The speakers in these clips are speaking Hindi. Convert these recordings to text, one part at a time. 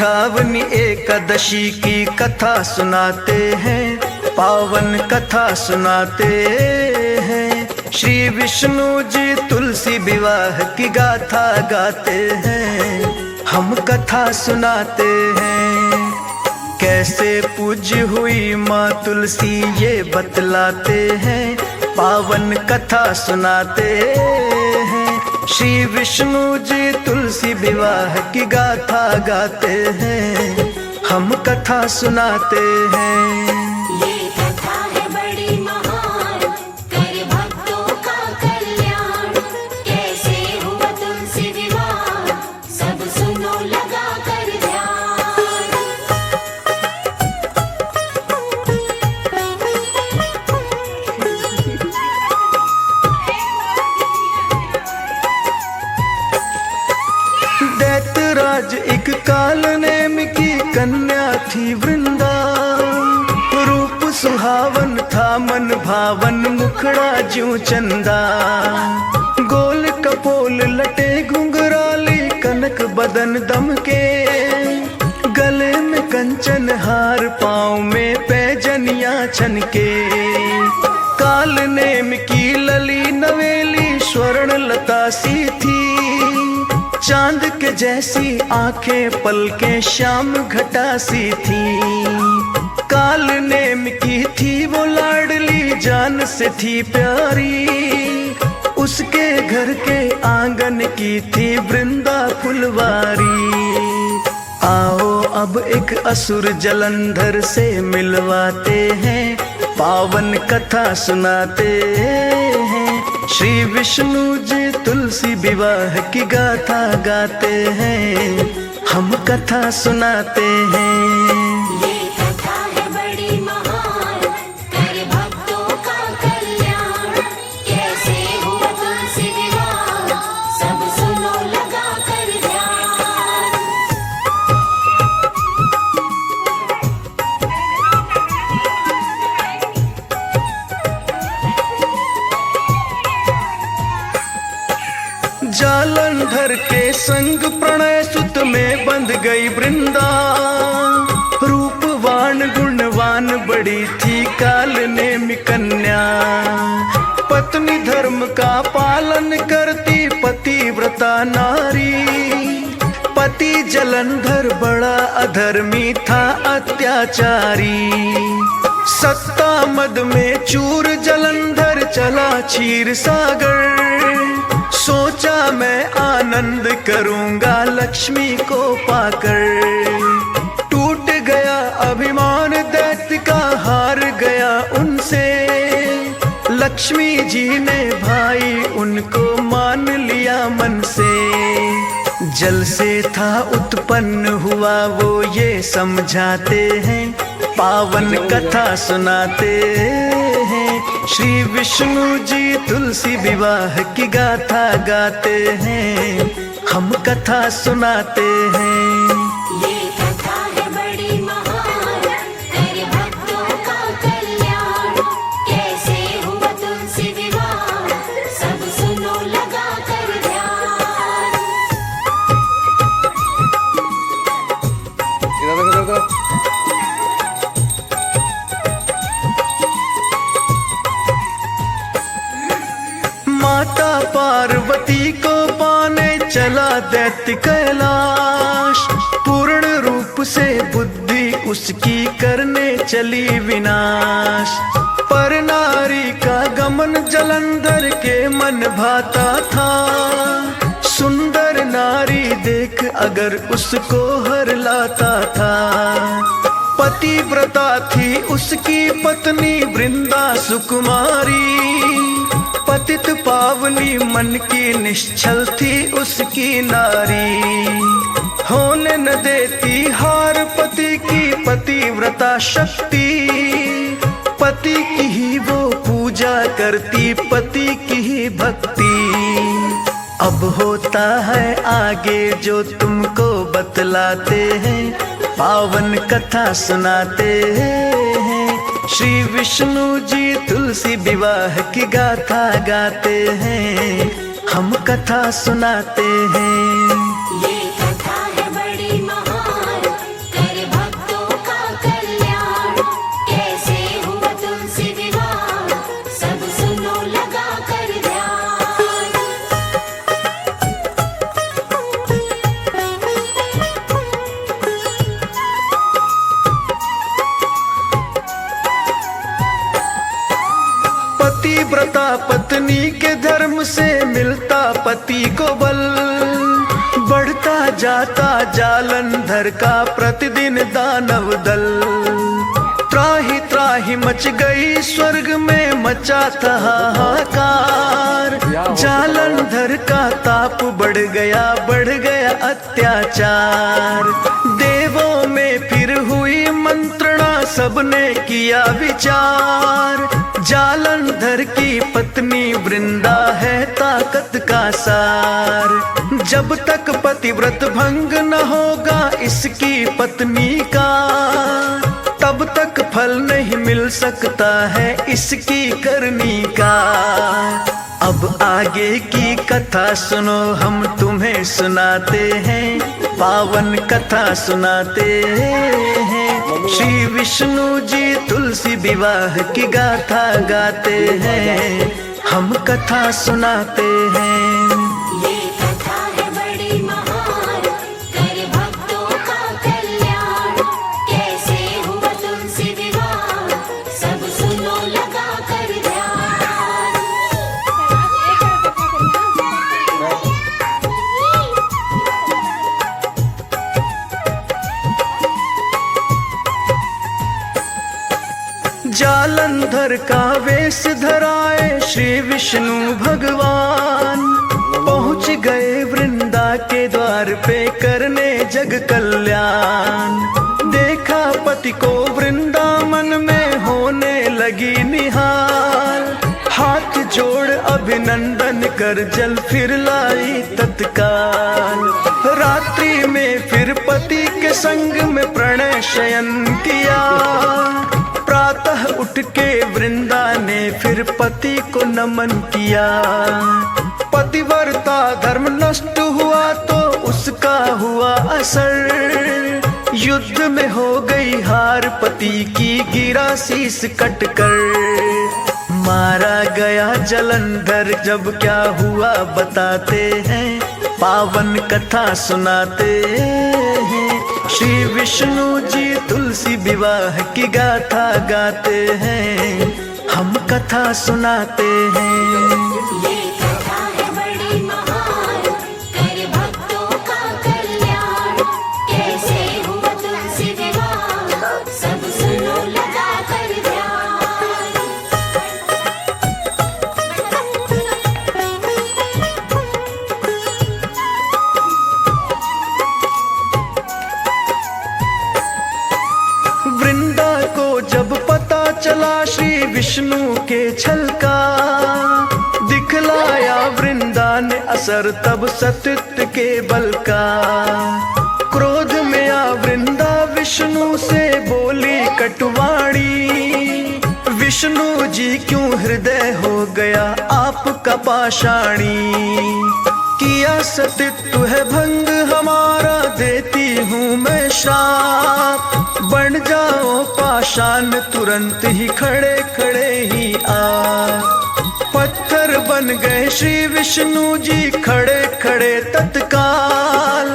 उठावनी एकादशी की कथा सुनाते हैं, पावन कथा सुनाते हैं। श्री विष्णु जी तुलसी विवाह की गाथा गाते हैं, हम कथा सुनाते हैं। कैसे पूज्य हुई माँ तुलसी ये बतलाते हैं, पावन कथा सुनाते हैं। श्री विष्णु जी तुलसी विवाह की गाथा गाते हैं, हम कथा सुनाते हैं। ये कथा है बड़ी महान, कर भक्तों का कल्याण। कैसे हुआ तुलसी विवाह, सब सुनो लगा कर दैत्यराज एक काल नेम की कन्या थी वृंदा। रूप सुहावन था मन भावन, मुखड़ा ज्यों चंदा। गोल कपोल लटे घुंघराली, कनक बदन दम के। गले में कंचन हार, पाँव में पैजनियां छनके। काल नेम की लली नवेली, स्वर्ण लता सी थी। चांद के जैसी आंखें, पलकें श्याम घटा सी थी। काल नेम की थी वो लाडली, जान से थी प्यारी। उसके घर के आंगन की थी वृंदा फुलवारी। आओ अब एक असुर जलंधर से मिलवाते हैं, पावन कथा सुनाते हैं। श्री विष्णु जी तुलसी विवाह की गाथा गाते हैं, हम कथा सुनाते हैं। ये कथा है बड़ी महान, कर भक्तों का कल्याण। कैसे हुआ तुलसी विवाह, सब सुनो लगा कर ध्यान। जालंधर के संग प्रणय सुत में बंध गई वृंदा। रूपवान गुणवान बड़ी थी काल नेम कन्या। पत्नी धर्म का पालन करती पतिव्रता नारी। पति जलंधर बड़ा अधर्मी था अत्याचारी। सत्ता मद में चूर जलंधर चला क्षीर सागर। सोचा मैं आनंद करूंगा लक्ष्मी को पाकर। टूट गया अभिमान दैत्य का, हार गया उनसे। लक्ष्मी जी ने भाई उनको मान लिया मन से। जल से था उत्पन्न हुआ वो ये समझाते हैं, पावन कथा सुनाते हैं। श्री विष्णु जी तुलसी विवाह की गाथा गाते हैं, हम कथा सुनाते हैं। ये कथा है बड़ी महान, कर भक्तों का कल्याण। कैसे हुआ तुलसी विवाह, सब सुनो लगा कर ध्यान। माता पार्वती को पाने चला दैत्य कैलाश। पूर्ण रूप से बुद्धि उसकी करने चली विनाश। पर नारी का गमन जलंधर के मन भाता था। सुंदर नारी देख अगर उसको हर लाता था। पतिव्रता थी उसकी पत्नी वृंदा सुकुमारी। पतित पावनी मन की निश्चल थी उसकी नारी। होने न देती हार पति की पतिव्रता शक्ति। पति की ही वो पूजा करती, पति की ही भक्ति। अब होता है आगे जो तुमको बतलाते हैं, पावन कथा सुनाते हैं। श्री विष्णु जी तुलसी विवाह की गाथा गाते हैं, हम कथा सुनाते हैं। ये कथा है बड़ी महान, पतिव्रता पत्नी के धर्म से मिलता पति को बल, बढ़ता जाता जालंधर का प्रतिदिन दानव दल। त्राहि त्राहि मच गई स्वर्ग में मचा था हाहाकार, जालंधर का ताप बढ़ गया अत्याचार। देवों में फिर हुई मंत्रणा, सबने किया विचार, जालंधर की पत्नी वृंदा है ताकत का सार। जब तक पतिव्रत भंग न होगा इसकी पत्नी का, तब तक फल नहीं मिल सकता है इसकी करनी का। अब आगे की कथा सुनो, हम तुम्हें सुनाते हैं, पावन कथा सुनाते हैं। श्री विष्णु जी तुलसी विवाह की गाथा गाते हैं, हम कथा सुनाते हैं। ये कथा है बड़ी महान, कर भक्तों का कल्याण। कैसे हुआ तुलसी विवाह, सब सुनो लगा कर ध्यान। जालंधर का वेश धराए श्री विष्णु भगवान, पहुँच गए वृंदा के द्वार पे करने जग कल्याण। देखा पति को वृंदावन में होने लगी निहाल, हाथ जोड़ अभिनंदन कर जल फिर लाई तत्काल। रात्रि में फिर पति के संग में प्रणय शयन किया, प्रातः उठ के वृंदा ने फिर पति को नमन किया। पतिव्रता धर्म नष्ट हुआ तो उसका हुआ असर, युद्ध में हो गई हार पति की गिरा शीस कटकर। मारा गया जालंधर जब क्या हुआ बताते हैं, पावन कथा सुनाते हैं। श्री विष्णु जी तुलसी विवाह की गाथा गाते हैं, हम कथा सुनाते हैं। ये कथा है बड़ी महान, कर भक्तों का कल्याण। कैसे हुआ तुलसी विवाह, सब सुनो लगा कर ध्यान। वृंदा को जब पता चला श्री विष्णु के छल का, दिखलाया वृंदा ने असर तब सत्य के बल का। क्रोध में आ वृंदा विष्णु से बोली कटुवाणी, विष्णु जी क्यों हृदय हो गया आपका पाषाणी। किया सतित्व है भंग हमारा, देती हूँ मैं श्राप, बन जाओ पाषाण तुरंत ही खड़े खड़े ही आ। पत्थर बन गए श्री विष्णु जी खड़े खड़े तत्काल,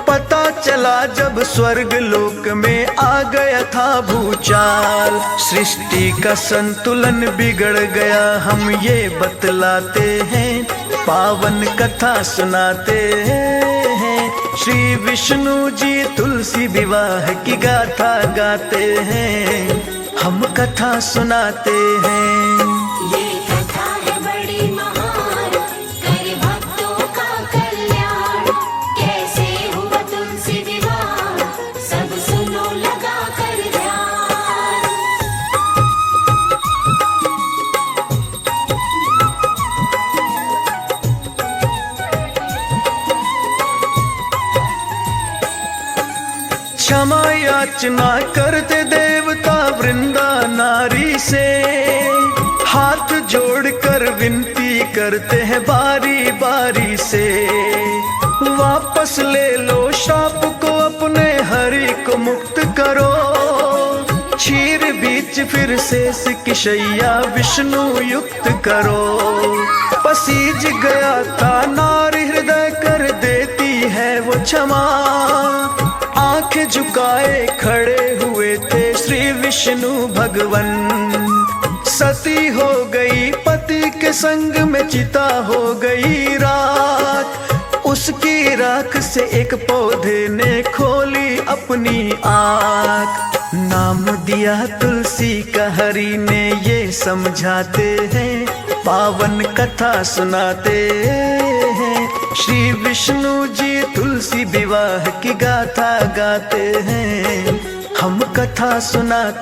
पता चला जब स्वर्ग लोक में आ गया था भूचाल। सृष्टि का संतुलन बिगड़ गया हम ये बतलाते हैं, पावन कथा सुनाते हैं। श्री विष्णु जी तुलसी विवाह की गाथा गाते हैं, हम कथा सुनाते हैं। ये कथा है बड़ी महान, कर भक्तों का कल्याण। कैसे हुआ तुलसी विवाह, सब सुनो लगा कर ध्यान। क्षमा याचना करते देवता वृंदा नारी से, हाथ जोड़कर विनती करते हैं बारी बारी से। वापस ले लो शाप को अपने, हरि को मुक्त करो। क्षीर बीच फिर शेष की शैया विष्णु युक्त करो। पसीज गया था नारी हृदय कर देती है वो क्षमा, आंखें झुकाए खड़े हुए थे श्री विष्णु भगवन। सती हो गई पति के संग में, चिता हो गई राख। उसकी राख से एक पौधे ने खोली अपनी आँख। नाम दिया तुलसी का हरि ने ये समझाते हैं, पावन कथा सुनाते हैं। श्री विष्णु जी तुलसी विवाह की गाथा गाते हैं, हम कथा सुनाते